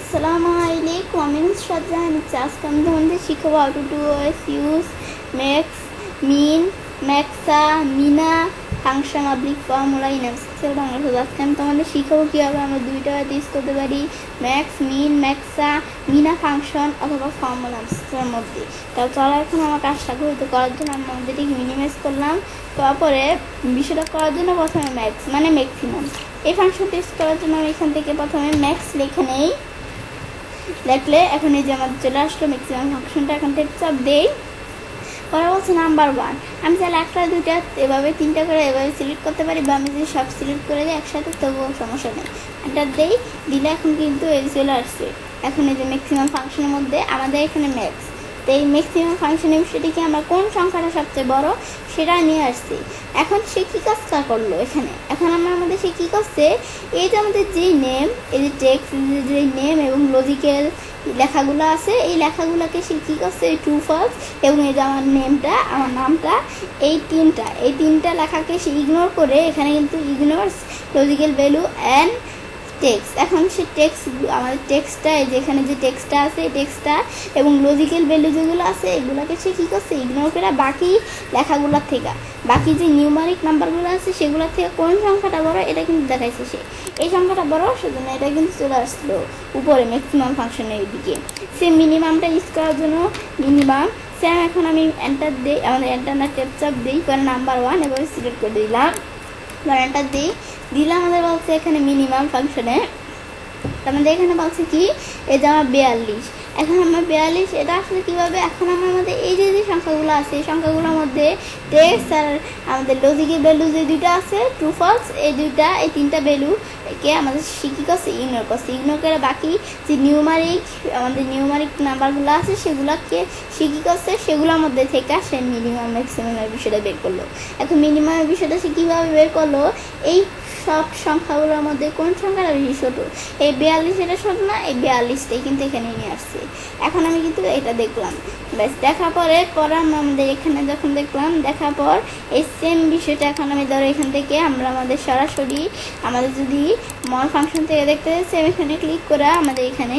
Assalamualaikum. My name is Shraddha and it's asked I'm the one that শিখাবো how to do use max, min, maxa, mina function oblique formula in MS Excel Bangla. So আজকে আমি তোমাদের শিখাবো কিভাবে আমরা দুইটা use করতে পারি max, min, maxa, mina function অথবা ফর্মুলা এর মধ্যে। তাহলে চলো এখন আমার কাজটা করার জন্য আমি আমাদেরকে মিনিমাইজ করলাম। তারপরে বিষয়টা করার জন্য প্রথমে max মানে ম্যাক্সিমাম এই ফাংশন টেস্ট করার জন্য আমি এখান থেকে প্রথমে ম্যাক্স লিখে নেই। লিখলে এখন এই যে আমাদের চলে আসলো ম্যাক্সিমাম ফাংশনটা। এখন চাপ দেই, পরে বলছে নাম্বার 1। আমি চাইলে একটা দুইটা এভাবে তিনটা করে এভাবে সিলেক্ট করতে পারি, বা আমি যদি সব সিলেক্ট করে দিই একসাথে তবুও সমস্যা নেই। একটা দেই, দিলে এখন কিন্তু এই চলে আসছে। এখন এই যে ম্যাক্সিমাম ফাংশনের মধ্যে আমাদের এখানে ম্যাক্স, তো এই ম্যাক্সিমাম ফাংশনের বিষয়টিকে আমরা কোন সংখ্যাটা সবচেয়ে বড় সেটা নিয়ে আসছি। এখন সে কী কাজটা করলো এখানে, এখন আমাদের সে কী করছে, এই যে আমাদের যে নেম, এই যে টেক্সট, যে নেম এবং লজিক্যাল লেখাগুলো আছে, এই লেখাগুলোকে সে কী করছে, এই ট্রু ফলস এবং এই যে আমার নেমটা, আমার নামটা, এই তিনটা লেখাকে সে ইগনোর করে এখানে কিন্তু ignores logical value and text. এখন সে টেক্সট, আমাদের টেক্সটটা, এই যে এখানে যে টেক্সটটা আছে এই টেক্সটটা এবং লজিক্যাল ভ্যালু যেগুলো আছে এগুলোকে সে কী করছে, ইগনোর করে বাকি লেখাগুলোর থেকে, বাকি যে নিউমারিক নাম্বারগুলো আছে সেগুলোর থেকে কোন সংখ্যাটা বড় এটা কিন্তু দেখাইছে সে। এই সংখ্যাটা বড়, সেজন্য এটা কিন্তু চলে আসলো উপরে ম্যাক্সিমাম ফাংশনের দিকে। সে মিনিমামটা ইউজ করার জন্য মিনিমাম সেম। এখন আমি এন্টার দিই, আমাদের এন্টার না চাপ দিই, পরে নাম্বার 1 এভাবে সিলেক্ট করে দিলাম, পরে এন্টার দিলাম। আমাদের বলছে এখানে মিনিমাম ফাংশনে আমাদের এখানে বলছে কি, এই যে আমার 42। এখন আমার 42 এটা আসলে কীভাবে, এখন আমাদের এই যে সংখ্যাগুলো আছে এই সংখ্যাগুলোর মধ্যে টেক্সট আর আমাদের লজিক্যাল ভ্যালু যে দুইটা আছে ট্রু ফলস, এই তিনটা ভ্যালুকে আমাদের কী করছে, ইগনোর করছে। ইগনোর করে বাকি যে আমাদের নিউমারিক নাম্বারগুলো আছে সেগুলোকে সে কী করছে, সেগুলোর মধ্যে থেকে সে মিনিমাম ম্যাক্সিমামের বিষয়টা বের করলো। এখন মিনিমামের বিষয়টা সে কীভাবে বের করলো, এই সব সংখ্যাগুলোর মধ্যে কোন সংখ্যাটা বেশি ছোটো, এই 42 এটা ছোটো না, এই 42টাই কিন্তু এখানে নিয়ে আসছে। এখন আমি কিন্তু এটা দেখলাম, ব্যাস দেখার পরে আমাদের এখানে যখন দেখলাম, দেখার পর এই সেম বিষয়টা এখন আমি ধরো এখান থেকে আমরা আমাদের সরাসরি আমাদের যদি মর ফাংশন থেকে দেখতে সেম এখানে ক্লিক করে আমাদের এখানে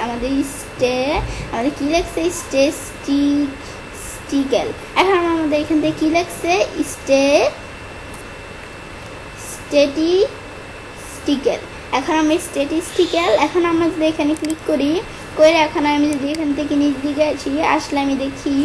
আমাদের কী লেখছে, স্ট্যাটিস্টিক্যাল। এখন আমাদের এখান থেকে কী লেখছে, স্ট্যাটিস্টিক্যাল। এখন আমি স্ট্যাটিস্টিক্যাল, এখন আমরা যদি এখানে ক্লিক করি করে এখন আমি যদি এখান থেকে নিচ দিকে আসলে আমি দেখি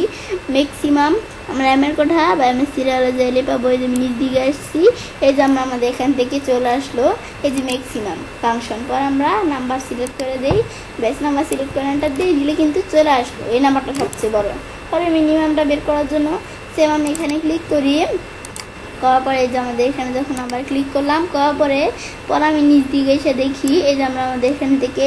ম্যাক্সিমাম, আমরা এমের কোঠা বা এমএস সিরিয়ালে যাইলে পাবো, এই যে আমি নিচ দিকে আসছি, এই যে আমরা আমাদের এখান থেকে চলে আসলো এই যে ম্যাক্সিমাম ফাংশন। পর আমরা নাম্বার সিলেক্ট করে দিই, ব্যাস নাম্বার সিলেক্ট করে এন্টার দিলে কিন্তু চলে আসলো এই নাম্বারটা সবচেয়ে বড়। পরে মিনিমামটা বের করার জন্য সেম আমি এখানে ক্লিক করি, করার পরে এই যে আমাদের এখানে যখন আবার ক্লিক করলাম, করার পরে আমি নিচ দিকে এসে দেখি এই যে আমরা আমাদের এখান থেকে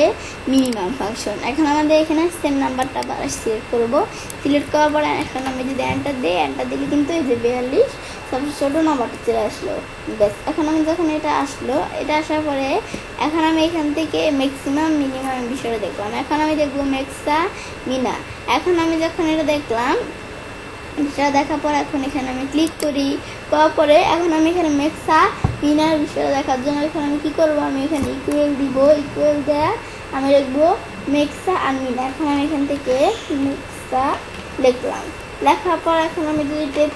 মিনিমাম ফাংশন। এখন আমাদের এখানে সেম নাম্বারটা আবার সিলেক্ট করবো, সিলেক্ট করার পরে এখন আমি যদি এন্টার দিই, এন্টার দিলে কিন্তু এই যে 42 সবচেয়ে ছোটো নাম্বারটা চলে আসলো। ব্যাস এখন আমি যখন এটা আসার পরে এখন আমি এখান থেকে ম্যাক্সিমাম মিনিমাম বিষয়টা দেখলাম। এখন আমি দেখবো ম্যাক্সা, মিনা। এখন আমি যখন এটা দেখলাম, এটা দেখার পর এখন এখানে আমি ক্লিক করার পরে এখন আমি এখানে ম্যাক্সা, মিনার বিষয়টা দেখার জন্য এখন আমি কী করবো, আমি এখানে ইকুয়াল দিব, ইকুয়াল দেয়া আমি লিখবো ম্যাক্সা আর মিনা। এখন আমি এখান থেকে ম্যাক্সা লিখলাম, লেখার পর এখন আমি যদি টেপ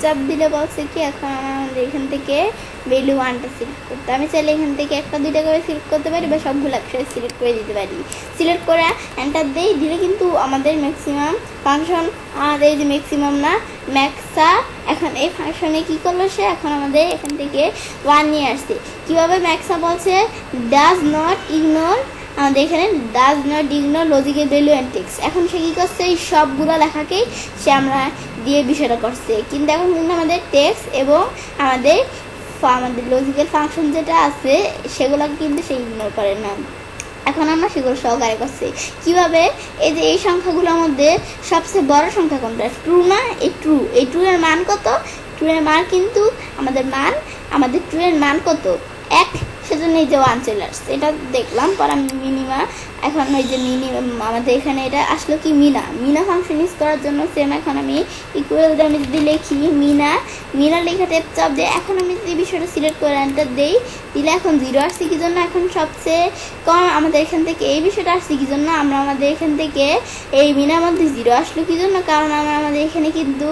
চাপ দিলে বলছে কি, এখন আমাদের এখান থেকে ভ্যালু 1টা সিলেক্ট করতে। আমি চাইলে এখান থেকে একটা দুইটা করে সিলেক্ট করতে পারি বা সবগুলো একসাথে সিলেক্ট করে দিতে পারি। সিলেক্ট করে এন্টার দিলে কিন্তু আমাদের ম্যাক্সিমাম ফাংশন, আর এই যে ম্যাক্সিমাম না ম্যাক্সা, এখন এই ফাংশনে কী করলো সে, এখন আমাদের এখান থেকে 1 নিয়ে আসছে। কীভাবে ম্যাক্সা বলছে, ডাজ নট ইগনোর, আমাদের এখানে does not ignore logical value and text. এখন সে কী করছে, এই সবগুলো লেখাকেই সে আমরা দিয়ে বিষয়টা করছে, কিন্তু এখন কিন্তু আমাদের টেক্সট এবং আমাদের লজিক্যাল ফাংশন যেটা আছে সেগুলোকে কিন্তু সে ইগনোর করে না। এখন আমরা সেগুলো সহকারে করছি কীভাবে, এই যে এই সংখ্যাগুলোর মধ্যে সবচেয়ে বড় সংখ্যা কোনটা, ট্রু না, এই ট্রু এর মান কত, ট্রু এর মান কিন্তু আমাদের ট্রু এর মান কত 1, সেজন্য এই যে 1 চলে আসছে, এটা দেখলাম। পরে আমি মিনিমা, এখন ওই যে আমাদের এখানে এটা আসলো কি মিনা ফাংশন ইউজ করার জন্য সেম। এখন আমি ইকুয়াল আমি যদি লিখি মিনা লেখা টেপ চাপ দিয়ে এখন আমি যদি বিষয়টা সিলেক্ট করে এন্টার দিই, দিলে এখন 0 আসছে কি জন্য, এখন সবচেয়ে কম আমাদের এখান থেকে এই বিষয়টা আসছে কি জন্য, আমরা আমাদের এখান থেকে এই মিনার মধ্যে 0 আসলো কি জন্য, কারণ আমাদের এখানে কিন্তু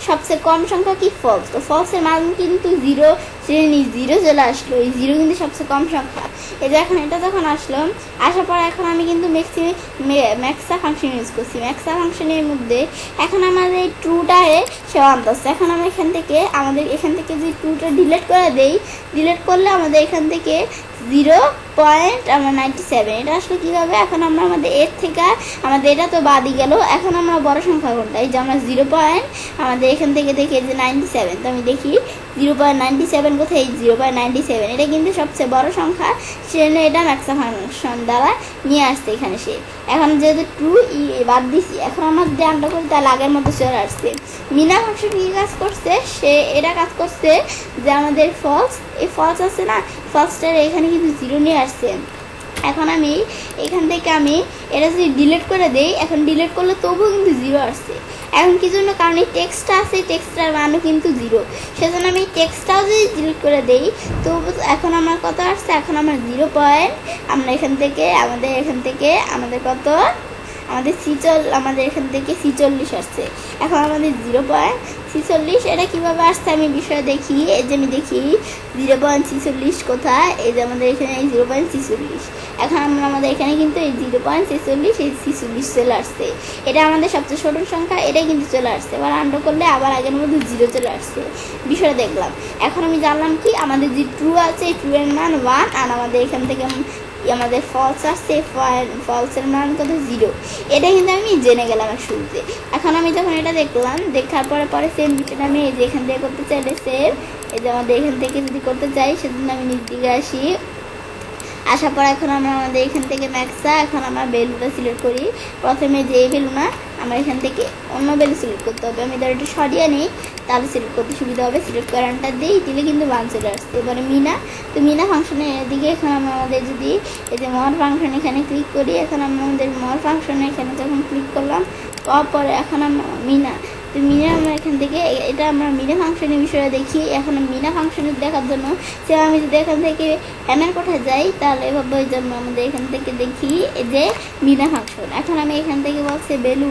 সবচেয়ে কম সংখ্যা কি ফলস, তো ফলসের মান কিন্তু 0 0 চলে আসলো, এই 0 কিন্তু সবচেয়ে কম সংখ্যা। এই যে এখন এটা যখন আসলো, আসার পর এখন আমি কিন্তু ম্যাক্সা ফাংশন ইউজ করছি। ম্যাক্সা ফাংশনের মধ্যে এখন আমাদের ট্রুটারে সে আনতেছে। এখন আমি আমাদের এখান থেকে যদি ট্রুটা ডিলিট করে দেই, ডিলিট করলে আমাদের এখান থেকে 0.97 এটা আসলে কীভাবে, এখন আমরা আমাদের এর থেকে আমাদের এটা তো বাদই গেল, এখন আমরা বড় সংখ্যা কোনটা, এই যে আমরা 0. আমাদের এখান থেকে দেখি যে 97, তো আমি দেখি 0.97 কোথায়, এই 0.97 এটা কিন্তু সবচেয়ে বড় সংখ্যা, সেজন্য এটা ম্যাক্সা ফাংশন দ্বারা নিয়ে আসছে এখানে সে। এখন যেহেতু ট্রু বাদ দিছি, এখন আমার ধ্যানটা করে তাহলে আগের মতো চলে আসছে। মিনা ফাংশন কী কাজ করছে, সে এটা কাজ করছে যে আমাদের ফলস, এই ফলস আছে না, ফলসটার এখানে কিন্তু 0 নিয়ে আসছে। এখন আমি এখান থেকে আমি এটা যদি ডিলিট করে দেই, এখন ডিলিট করলে তবুও কিন্তু 0 আসছে। এখন কি জন্য, কারণ এই টেক্সটটা আছে, টেক্সটটার মানও কিন্তু 0, সেজন্য আমি টেক্সটটাও যদি ডিলিট করে দেই তবু এখন আমার কত আসছে, এখন আমার 0. আমরা এখান থেকে আমাদের কত, আমাদের এখান থেকে 46 আসছে। এখন আমাদের 0.46 এটা কীভাবে আসছে আমি বিষয় দেখি, এই যে আমি দেখি 0.46 কোথায়, এই যে আমাদের এখানে এই 0.46, এখন আমরা আমাদের এখানে কিন্তু এই 0.46 এই 46 চলে আসছে। এটা আমাদের সবচেয়ে ছোট সংখ্যা, এটাই কিন্তু চলে আসছে। এবার আন্ডার করলে আবার আগের মধ্যে 0 চলে আসছে, বিষয়টা দেখলাম। এখন আমি জানলাম কি, আমাদের যে ট্রু আছে এই ট্রু এর মান 1, আর আমাদের এখান থেকে আমাদের ফলস আসছে, ফলসের মান কত 0, এটা কিন্তু আমি জেনে গেলাম এক শুরুতে। এখন আমি যখন এটা দেখলাম, দেখার পরে সেম বিষয়টা আমি এই যে এখান থেকে করতে চাইলে সেম, এই যে আমাদের এখান থেকে যদি করতে চাই সেজন্য আমি নিচ দিকে আসি, আসার পর এখন আমরা আমাদের এখান থেকে ম্যাক্সা, এখন আমরা ভ্যালুটা সিলেক্ট করি। প্রথমে যে ভ্যালু না, আমরা এখান থেকে অন্য ভ্যালু সিলেক্ট করতে হবে। আমি ধর একটু সরিয়ে নিই, তাহলে সিলেক্ট করতে সুবিধা হবে। সিলেক্ট করে এন্টার দিই, দিলে কিন্তু 1 চলে আসছে। এবারে মিনা ফাংশনের এদিকে এখন আমরা আমাদের যদি এই যে মর ফাংশন এখানে ক্লিক করি, এখন আমরা আমাদের মর ফাংশনে এখানে যখন ক্লিক করলাম, পরে এখন আমরা আমরা এখান থেকে এটা আমরা মিনা ফাংশনের বিষয়ে দেখি। এখন মিনা ফাংশনের দেখার জন্য সে আমি যদি এখান থেকে হ্যামের কোথায় যাই, তাহলে এভাবে ওই জন্য আমাদের এখান থেকে দেখি যে মিনা ফাংশন। এখন আমি এখান থেকে বলছি ভ্যালু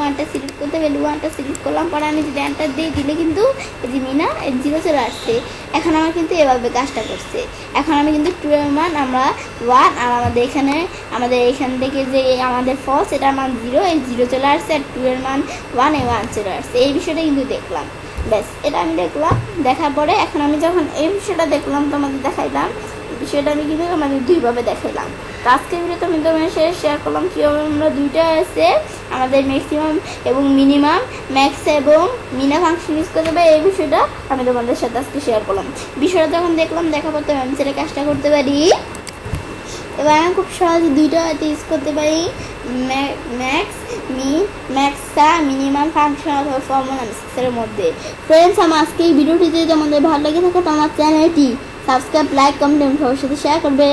1টা সিলেক্ট করতে, ভ্যালু 1টা সিলেক্ট করলাম, পরে আমি যদি এন্টার দিই, দিলে কিন্তু এই যে মিনা 0 চলে আসছে। এখন আমার কিন্তু এভাবে কাজটা করছে। এখন আমি কিন্তু 2 এর মান আমরা 1, আর আমাদের এখান থেকে যে আমাদের ফলস এটার মান 0, এই 0 চলে আসছে, আর 2 এর মান 1 এ 1 চলে আসছে। এই বিষয়টা কিন্তু দেখলাম, ব্যাস এটা আমি দেখলাম। দেখার পরে এখন আমি যখন এই বিষয়টা দেখলাম, তোমাদের দেখাইলাম, বিষয়টা আমি কিন্তু আমাদের 2ভাবে দেখাইলাম। তো আজকের ভিডিওতে আমি তোমাদের সাথে শেয়ার করলাম কীভাবে আমরা 2টা আছে আমাদের ম্যাক্সিমাম এবং মিনিমাম, ম্যাক্স এবং মিনা ফাংশন ইউজ করতে পারি, এই বিষয়টা আমি তোমাদের সাথে আজকে শেয়ার করলাম। বিষয়টা যখন দেখলাম, দেখার পর আমি সেটা কাজটা করতে পারি। এবার আমি খুব সহজে 2টা ইউজ করতে পারি, ম্যাক্সা, মিনিমাম ফাংশন অথবা ফর্মুলা এর মধ্যে। ফ্রেন্ডস, আমার আজকে এই ভিডিওটি যদি তোমাদের ভালো লেগে থাকে তো আমার চ্যানেলটি সাবস্ক্রাইব, লাইক, কমেন্ট এবং সবার সাথে শেয়ার করবে।